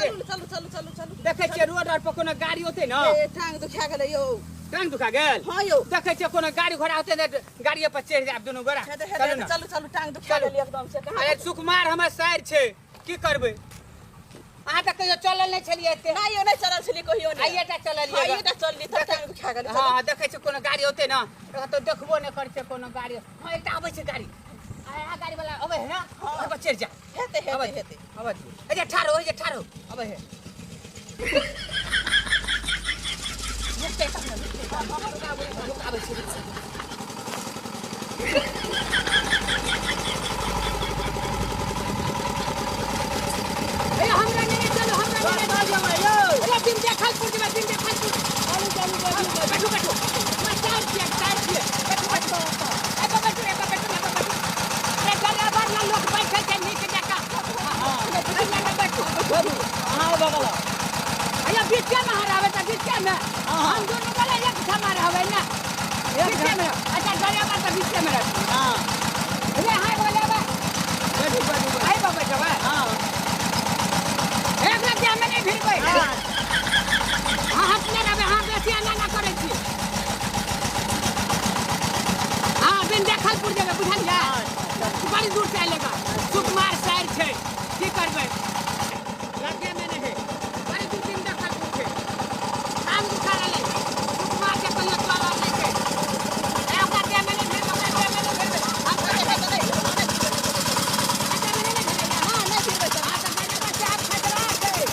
चलू चलू चलू चलू देखे छियै रोड पर कोनो गाड़ी होते न ए टांग दुखा गेलै यौ टांग दुखा गेल हां यौ देखे छियै कोनो गाड़ी घोड़ा होते न गाड़ी पर चढ़ जाब दुनू गोरा चलू न चलू चलू टांग दुखा गेलै एकदम से कहां अरे सुकुमार हमर शहर छै की करबै अहाँ तक कहियो चलल नहीं छलिए एते नहीं यो नहीं चलल छली कहियो नहीं आइएटा चललिए आइएटा चलली त टांग दुखा गेलै हां देखे छियै कोनो गाड़ी होते न तो देखबो नहीं कर छै कोनो गाड़ी हां एकटा आबै छै गाड़ी आ गाड़ी वाला अबे है ना अब चढ़ जा हेते हेते हेते अबे ए जे ठारो अबे है रुकते तक रुक आबै छै ए हमरा नहीं चलो हमरा नहीं जाओ यो अरे दिन देखल पुर के दिन देखल पुर चलो बैठो मैं चार किया बैठो लोग बैठे के नीचे देखा हां बगल अया बीच में हरावे त बीच में हम दोनों वाला एक समान हवे ना बीच में अच्छा ड्राइवर त बीच में रह हां अरे हाय बोले बा बैठो हाय बाबा जवा हां एक लग जा मैंने फिर कोई हां हाथ में रहे हां बेसी ना करे छी हां बिन देखल पुर जगह बुझल जा बड़ी दूर से आएगा सुकुमार शहर छे की करबे लगे में नहीं बड़ी दूर दिन देखल पूछे काम दिखा ले सुकुमार के कहियो चला नहीं के ए ओका दे में नहीं हम करे नहीं हां नहीं फिर हां तो मेरे बच्चे आप खतरा है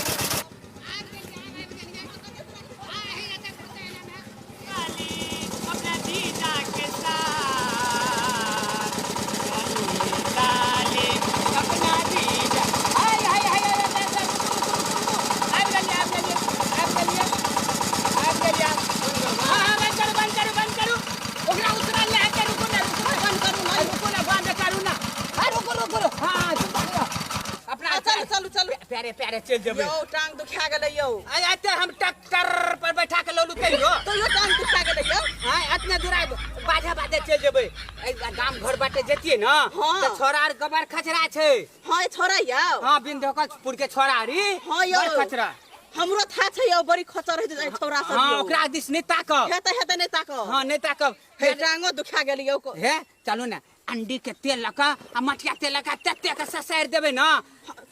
अपना दीदा के साथ अपना दीदा हाय हाय हाय बंद करू ओकरा उतरा ले के रुको ना बंद करू ना हां रुको हां अपना चलू प्यारे चल जेबे यो टांग दुखा गेलै यौ आते हम ट्रैक्टर पर बैठा के ललू कहियो तो यो टांग दुखा गेलै यौ हां इतने दूर बाधे चल जेबे गाम घर बाटे जतिए ना तो छोरा और गबर खचरा छै हां छोरा यौ हां बिंदकपुर के छोरा री हां यौ खचरा हमरो था छै यौ बड़ी खचर है छोरा सब हां ओकरा दिस नहीं ताकब हेते नहीं ताकब हां नहीं ताकब हे टांगो दुखा गेलै यौ हे चलू ना अंडी के तेल लका आ मटिया तेल लका तते के ससार देबे ना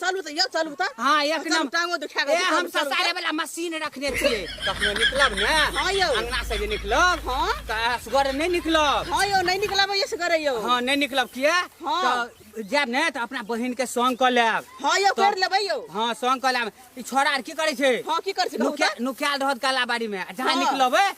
चलू त यो चलू त हां एक नंबर टांगो दुखा गेलै हम ससारे वाला मशीन रखने छिए कखनो निकलब ना हां यौ अंगना से जे निकलब हां त असगर नहीं निकलब हां यौ नहीं निकलब ये से करे यौ हां नहीं निकलब किया तो जब ने त अपना बहिन के संग क लेब हां यौ कर लेबै यौ हां संग क लेब ई छोरा की करे छै हां की करे छै नुकियाल रहत कालाबाड़ी में जहां निकलबे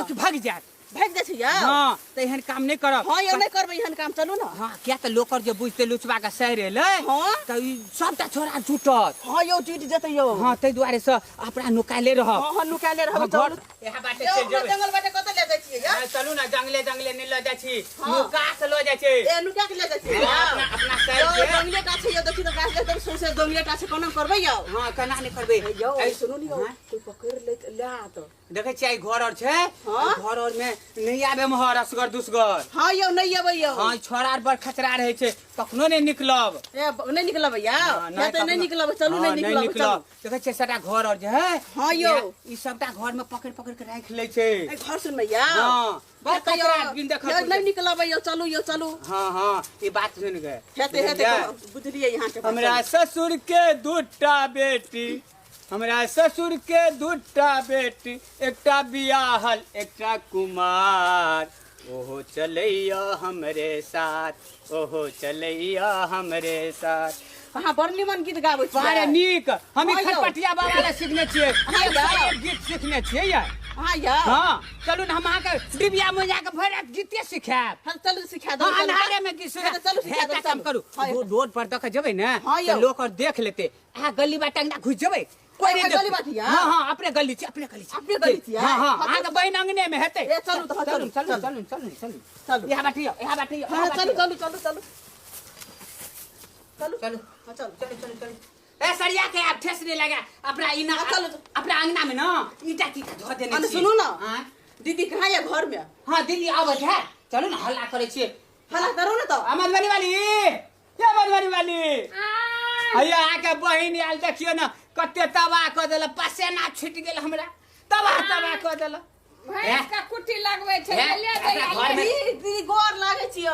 कि भाग जात भाग जाइ छै यौ हां त एहन काम नहीं करब हां यौ नहीं करबै एहन काम चलू ना हां क्या त लोकर जे बुझते लुचबा के शहर एले हां त ई सबटा छोरा जुटत हां यौ टूट जेतै यौ हां तै दुआरे से अपना नुकाले रहब हां नुकाले रहब चलू एहा बाटे चल जेबै जंगल बाटे कत ले जाइ छियै यौ चलू ना जंगले नहीं ल जाइ छी नुका से ल जाइ छी ए नुका के ले जाइ छियै अपना शहर के जंगले टा छै यौ देखि त गाछ एकदम सौसे जंगले टा छै कोना करबै यौ हां केना नहीं करबै यौ सुनू नि यौ कोई पकड़ ले त देखे छियै घर और छै घर और में नहीं आबे महर असगर दुसगर हां यौ नहीं आबै यौ हां छोरा बड़ खचरा रहे छै कखनो नहीं निकलब ए नहीं निकलब यौ हेते नहीं निकलब चलू नहीं निकलब देखे छियै सबटा घर और जे है हां यौ ई सबटा घर में पकड़ के राख ले छै ए घर सुन में यौ हां बड़ खचरा बिन देखल नहीं निकलब यौ चलू हां ई बात सुन गए हेते बुझलिए यहां के हमरा ससुर के दूटा बेटी हमरा ससुर के दूटा बेटी एकटा बियाहल एकटा कुमार ओहो चलैया हमरे साथ हां बड़ निमन गीत गाबै छी बारे नीक हम ई खटपटिया बाबा ले सीखने छियै गीत सीखने छियै यार हां यार हां चलू ना हम अहाँ के डिबिया में जाके भर गीते सिखाएब हां चलू सिखा दो अंधारे में गीत चलू सिखा दो काम करू रोड पर तक जेबै ना तो लोग और देख लेते आ गली बाटा ना घुस जेबै कोई नहीं गली बाटी हां अपने गली छी हां हां तो बहन अंगने में हेते चलू यहां बैठियो हां चलू ए सरिया के आप ठेस नहीं लगा अपना इना अपना अंगना में ना ईटा की धो देने छी सुनो ना दीदी कहां है घर में हां दीदी आवत है चलो ना हल्ला करे छी हल्ला करो ना तो मधुबनी वाली ये मधुबनी वाली भैया आके बहिन आल देखियो ना कते तबाह क देल पसेना छूट गेल हमरा तबाह क देल भैंस का कुट्टी लगबै छै ले घर में दीदी गोर लागे छियो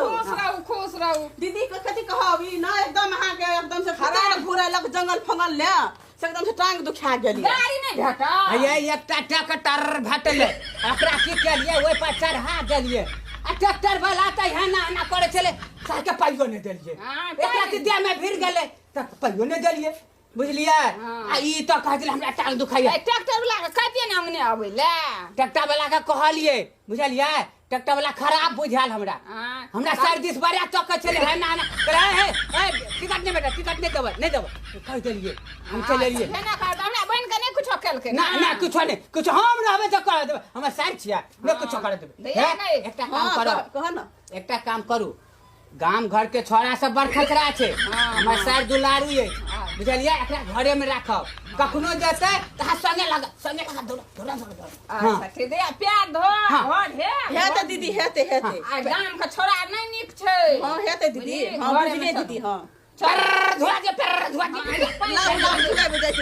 खुश रहू दीदी को कथी कहब ई ना एकदम अहाँ के एकदम से खराब घुरैलक जंगल फंगल ले से एकदम से टांग दुखा गेली गाड़ी नहीं भेटा ये एकटा ट्रैक्टर भेटले एकरा की केलिए ओइ पर चढ़ा देलिए आ ट्रैक्टर वाला त ना करे चले साल के पाइयो नहीं देलिए एकरा के देह में भिड़ गेले त पाइयो नहीं देलिए बुझलिए आ ई त कहले हमरा टांग दुखाइए ट्रैक्टर वाला के कते नाम ने आबै ले ट्रैक्टर वाला के कहलिए बुझलिए ट्रैक्टर वाला खराब बुझाल हमरा सर्विस बड़ा तक चले है ना करे है टिकट नहीं बेटा टिकट नहीं देब कह देलिए हम चले लिए ना कर हमरा बन के नहीं कुछ केल के ना कुछ नहीं कुछ हम रहबे त कर देब हम सर छिया नहीं कुछ कर देब एकटा काम करो कह ना एकटा काम करू गाम घर के छोरा सब बड़ खचरा छै हमर सर दुलारू है बुझलिए एकरा घरे में राखब कखनो जेतै त संगे लगा दौड़ा अच्छा ठीक है प्यार धो घर है हेते दीदी हेते आ गाम के छोरा नहीं निक छै हां हेते दीदी हां बुझलिए दीदी हां पर धुआ दे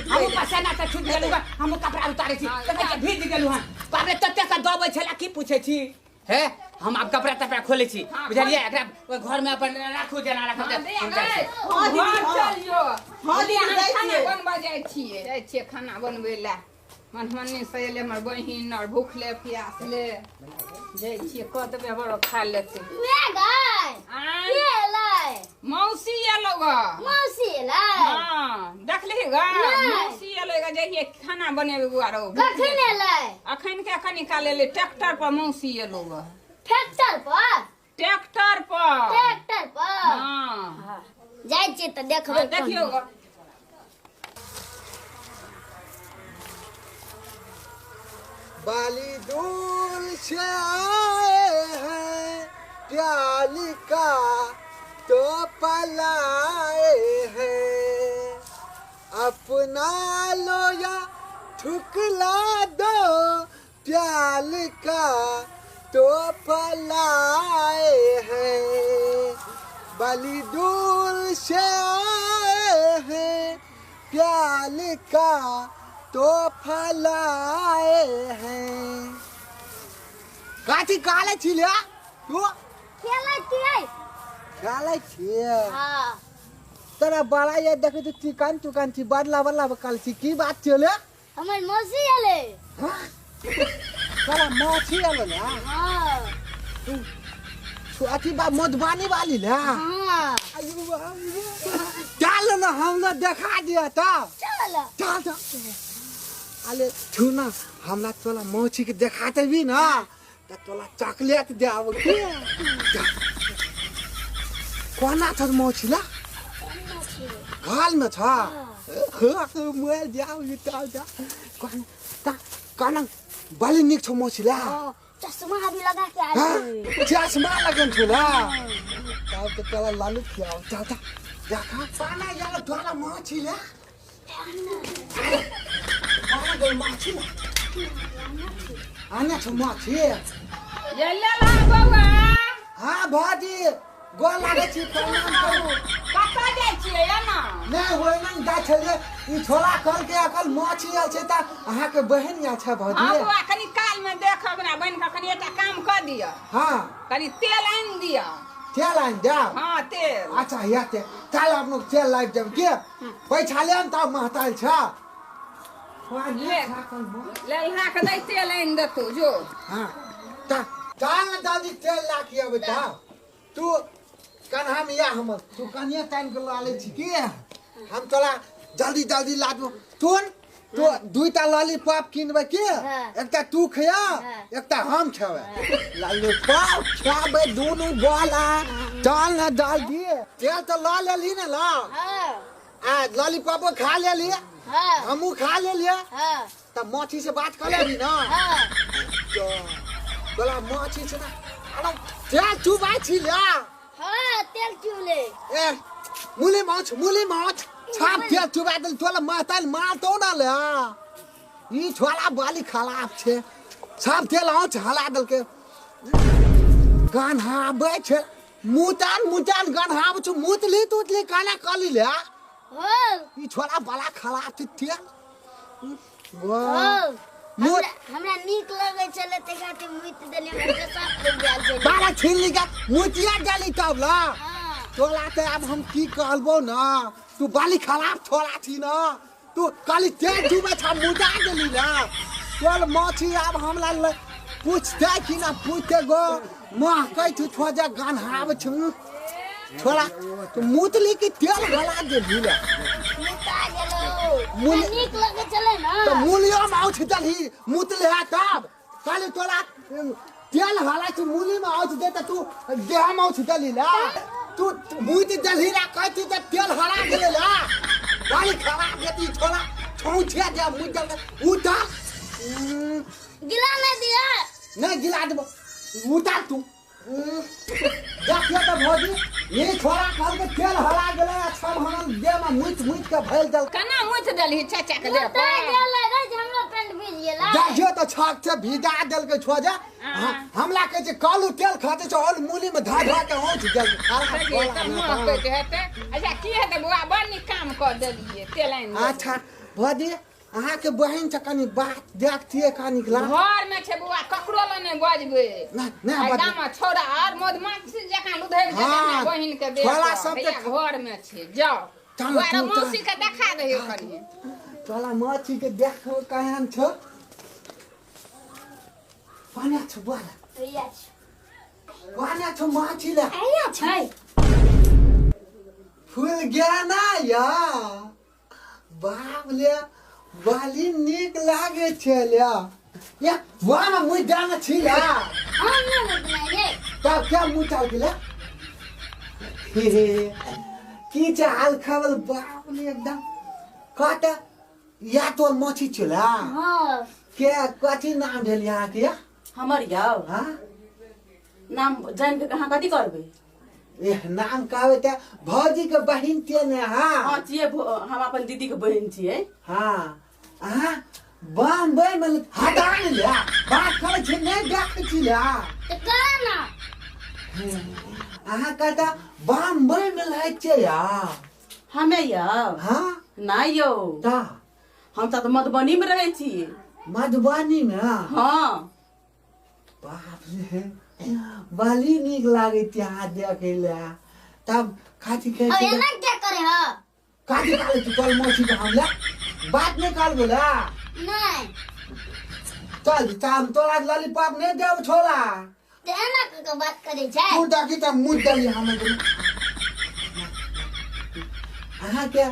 हम पसेना से छूट गेलु हम कपड़ा उतारे छी त भीज गेलु हां पाबे तते का दबै छला की पूछे छी है हम आप कपड़ा खोले छी बुझलिए एकरा घर में अपन राखू जेना राखब चलियो हां दीदी जाई खाना छियै बनबा जाई छियै खाना बनबै ला मनमनी से एले हमर बहिन और भूखले प्यासले जाई छियै क देबे बड़ो खा लेते ले गई के लाई मौसी एलो लाई हां देखली ग मौसी एलो ग जइए खाना बनेबे गुआरो कखन लाई अखन के कनी काल एले ट्रैक्टर पर मौसी एलो ग ट्रैक्टर पर हां जाई छी त देखबै देखियो ग बाली दूर से आए हैं प्याली का तो पलाए हैं अपना लो या ठुकला दो प्याल का तो पलाए हैं बाली दूर से आए हैं प्याल का तो फलाए हैं काची काले छिले तू काले छिए हां तोरा बड़ा ये देखे तो चिकन छी बदला काल छी की बात चले हमर मौसी आले तोरा मौसी आले ना हां तू अथी बा मधुबानी वाली ना हां चल ना हम ना देखा दिया तो चल अले छू ना हमरा तोला मौसी के देखाते भी ना त तोला चॉकलेट दे आब के कोना छ मौसी ला हाल में था मोबाइल जाओ ये जा कोना बड़ी निक छ मौसी ला चश्मा भी लगा के आए चश्मा लगन छ ना तब तो तोला लालू खियाओ जा देखा पाना यार तोला मौसी ला आना छ मौसी ले ला बौआ हां भाजी गोल लागे छी प्रणाम करू कतऽ जाइ छियै ना नहीं होय नहीं जा छले ई छोरा कल के अकल मौसी आल छै त अहाँ के बहन या छै भाजी हां बौआ कनी काल में देखब ना बहन का कनी एकटा काम क दिया हां कनी तेल आन दिया तेल आन दे हां तेल अच्छा याते चल आप लोग तेल लाइव जब के पैसा ले त महताल छ ले ला के दे तेल आन देतो जो हां ता चल ना जल्दी तेल ला के अब ता तू कन्हा में या हम तू कनिया टाइम के ला ले छी की हम तोला जल्दी ला दो तोन तो दुईटा लॉलीपॉप किनबे के एकटा तू खया एकटा हम खेबे लॉलीपॉप खाबे दोनों गोला चल ना जल्दी तेल तो ला लेली ना ला हां आ लॉलीपॉप खा लेली हां हमू खा लेलिए हां त मौसी से बात कर लेबी ना हां तो बोला मौसी से ना अरे तेल तू बात छी ला हां तेल चूले ए मुली माछ छाप तेल तू बात तोला माताल मार तो ना ले ई छोला बाली खराब छे छाप तेल आछ हला दल के गान हाबे छे मुतान गान हाब छु मुतली काना कली ले हो ई छोरा बड़ा खराब थिए हो मोर हमरा नीक लगे चले ते खातिर मुइत देले में सब लोग गेल छै बारा छीन ली का मुतिया डाली तब ला हां तोला ते अब हम की कहलबो ना तू बाली खराब छोरा थी ना तू काली तेज डूबे था मुदा देली ना तोल माछी अब हमला पूछते कि ना पूछते गो मां कह तू छोजा गान हाव छु छोरा तू मुतली की तेल गला दे दिला मुता गेलो नीक लगे चले ना तो मूलियो माउछ दली मुतले है तब काली तोला तेल हाला तू मूली में आउछ दे तू देह माउछ दली ला तू मुत दली ला कहती त तेल हाला गेले ला काली खरा देती छोरा छौछिया जा मुत दल उठा गिला नहीं दिया नहीं गिला देबो उठा तू देखिए तो भौजी ये छोरा कहल के तेल हाला गेले सब हम देह में मुत के भइल दल कना मुछ देली चाचा के दे मुता गेल रे हमरा पेंट भीज गेला देखियो तो छाक से भिजा दल के छोजा हमला कहे छै कालू तेल खाते छ और मूली में धा के होछ जल अच्छा की हेतै बुआ बड़ नीक काम कर देलिए तेलाइन अच्छा भौजी अहाँ के बहन छ कनी बात देखतिए कनी ला घर में छै बुआ ककरो ल नै बजबै नहीं आ गाम में छोरा और मधुमाछी जकां उधर के हाँ, बहिन के दे छोरा सब के घर में छै जाओ चल, बुआ तू मौसी के देखा दहियो कनी चला माछी के देखो कहन छ पानी छ बोला भैया पानी छ माछी ले आया छै फूल गया ना या बाप ले बाली नीक लागे छले या वाह में मुई जाना छिला हम नहीं बनाएंगे तब क्या मुंह चाल दिला की चाल खबल बाप ले एकदम काटा या तो मछी चला हां के कथी नाम भेल यहाँ के हमर याव हाँ नाम जान के कहां कथी करबे ए नाम कहवे त भौजी के बहिन ते ने हाँ हां छिए हम अपन दीदी के बहन छिए हाँ हाँ बम्बई में हटा ले बात करे छै नहीं देख छिला तो कहना अहाँ कहता बम्बई में रहे छै या हमे याव हाँ नहीं यो ता हम तो मधुबनी में रहे छिए मधुबनी में हां बाप रे बाली नीक लागे यहाँ देखे ले तब खाती अब खाती एना क्या करे हो काटी काले तू कल मौसी का हमला बात नहीं कर बोला नहीं चल चाम तोला लॉलीपॉप नहीं देव छोला तो एना के बात करे छै तू डाकी त मुद दली हमें अहाँ के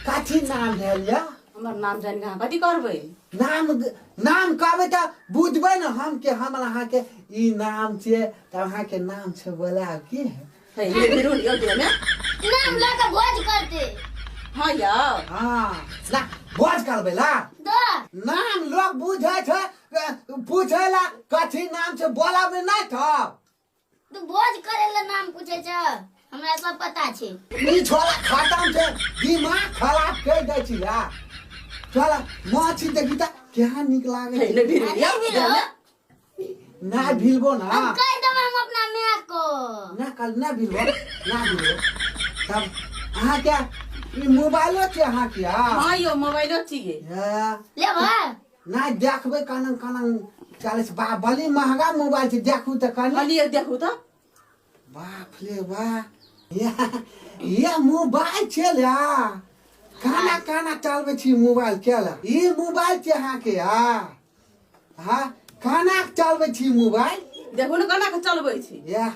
काठी नाम भेल या हमर नाम जान के कथी करबे नाम कहबे त बुझबे न हम के हम अहाँ के ई नाम छे त अहाँ के नाम छे बोला की हे ये बिरुन यो दे में नाम लगा भोज करते हां याव हां ला भोज करबे ला दो नाम लोग बुझे छे पूछेला कथी नाम छे बोलाबे नहीं था तू भोज करेला नाम पूछे छ हमरा सब पता छै ई छोरा खत्म छे दिमाग खराब कर दे छिला चला माछी देखी त क्या निक लागे हे ने बिरुन यो नहीं दे में ना भिलबो ना हम कह दम हम अपना मियां को ना कल ना भिलबो तब अहाँ क्या ई मोबाइलो छे अहाँ क्या हां यो मोबाइलो छिए ले बा ना देखबे कानन चले बा बली महंगा मोबाइल छे देखू त कानी खाली देखू तो बाप रे बा ये मोबाइल छे ला काना चलबे छी मोबाइल केला ई मोबाइल छे अहाँ के हाँ काना चलबे छी मोबाइल देखू न कना के चलबै छी या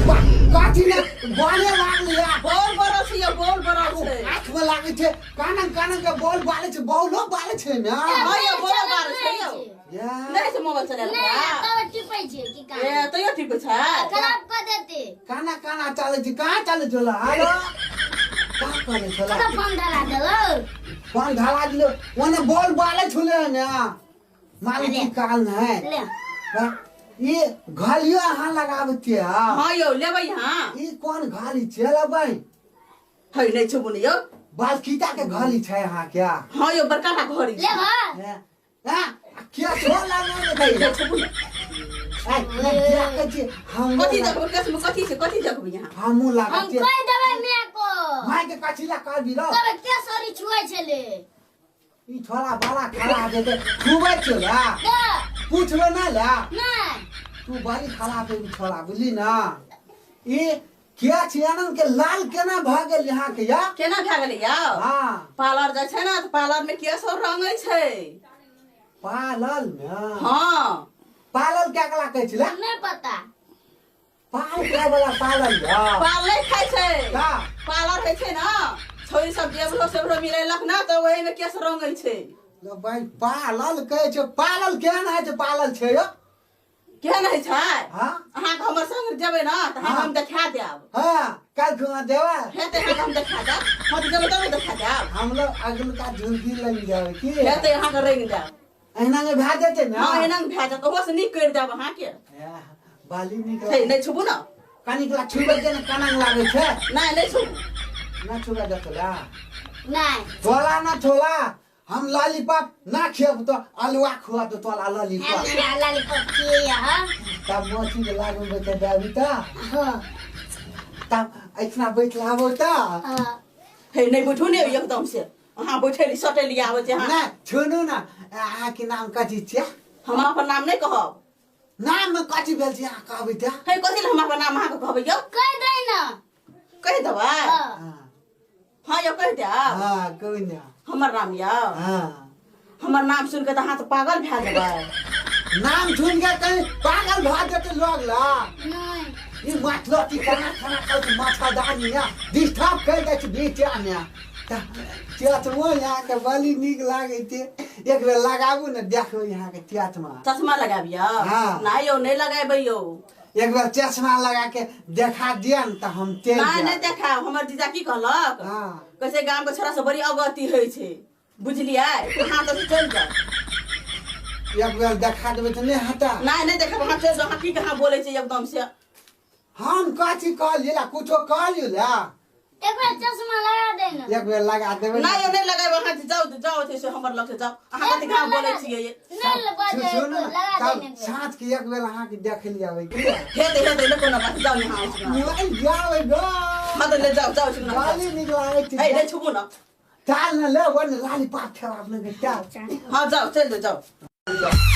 काठी ने बोले लागले या बोल बरो छी यो बोल बरो छै आँख में लागे छे कानन के बॉल बाले छे बॉलो बाले छे ना हां यो बोल बारो छै यो या नहीं से मोबाइल चला नहीं तो टिपै छै की का ए तो यो ठीक छै खराब कर देते काना चले छे कहाँ चले चला हेलो कहाँ करे चला तो फोन धरा देलो फोन धरा दिलो ओने बॉल बाले छुले ना मालिक की काल है ले ये घालियो अहाँ लगाबतिया हां यो लेबै हां ई कोन घाली चलबै है नहीं छबु न यो बालकीता के घाली छै अहाँ क्या हां यो बड़का घड़ी ले बा क्या छोड़ लागल है नहीं छबु न ए देखे छी हम कथी देखबो केस में कथी देखबो यहाँ हमू हम लागत छी कह देबै मैं को माय के कछिला कर भी रो तब केसरी छुए छले ई छोरा बड़ा खराब है के छुबै छला का पूछबे ना ला नहीं तू बड़ी खराब है छोरा बुझली ना ई क्या छियानन के लाल केना भ गेल यहाँ के या केना भए गेलै यौ हां पार्लर जाइ छै ना त पार्लर में केस और रंगै छै पालल में हां पालल क्या कला कहै छला नहीं पता पाल के वाला पालल या पार्लर खाइ छै का पार्लर होइ छै ना छोरी सब जेबरो सेबरो मिलेलक ना त ओही में केस रंगै छै लो भाई पालल कहै छै पालल केहन है छै पालल छै यो केहन होइ छै हां अहाँ के हमर संग जेबै ना त हम देखा देब हां काल खुआ देवा हेतै अहाँ के हम देखा देब हम जेबै तब देखा देब हम लोग अगल का झुलकी लग जावे की हेतै अहाँ के रंग देब एना में भा जेते ना हां एना भए जात ओहो से नीक कर देब अहाँ के बाली निकल छै नै छुबू ना कनिक ला छुबे के ना कनंग लागे छै नै नै छुबू ना छुबे देखला नहीं छोला ना छोला हम लॉलीपॉप ना खेब तो अलवा खुआ तो तोला लॉलीपॉप हम लॉलीपॉप किए हां तब मोची के लागू बेटे दाबी ता हां तब इतना बैठलाबो ता हे नै बैठू ने एकदम से अहाँ बैठेली सटेली आबै छै अहाँ ना सुनू ना अहाँ के नाम कथी छै हम अपन नाम नै कहब नाम में कथी भेल छै अहाँ कहबै ता हे कथी ले हम अपन नाम अहाँ के कहबै यौ कह दे ना कहि देबै हां हां यौ कहि देब हां कोई ना हमर नाम यौ हां हमर नाम सुन के त अहाँ त पागल भए जेबै नाम सुन के कहीं पागल भ जेते लोग ला नहीं ई मतलब की खाना खाना माथा दानी या डिस्टर्ब कर दे छै बीच आने तियात में यहाँ के बली नीक लागे छै एक बेर लगाबू ने देखो यहाँ के तियात में चश्मा लगाबियौ हाँ। नै यौ नै लगाबै यौ एक बेर चश्मा लगा के देखा दिया न त हम तेज नै नै देखाब हमर जीजा की कहलक हां कैसे गांव के छोरा से बड़ी अवगति होइ छै बुझलियै अहाँ त चल जाओ एक बेर देखा देबै त नहीं हटा नै नै देखाब अहाँ चल जाओ अहाँ की कहाँ बोलै छै एकदम से हम कथी कहलिए ला कुछो कहलिए ला एक बार चश्मा लगा देना एक बेर लगा देबै नै यौ नै लगाब अहाँ जाओ जाओ से हमर लग से जाओ अहाँ कथी कहाँ बोलै छियै ये नहीं लगा दे सुनू लगा तब देने साँझ के एक बेर अहाँ के देख लिया की हेतै हेतै नै कोनो बात जाओ यहाँ नहीं जाओ गो हाँ तो ले जाओ जाओ सुनो गाली निक लागे छै हे नहीं छुबू ना चाल न ले वन लाली पाप खराब लगे चाल हाँ जाओ चल जाओ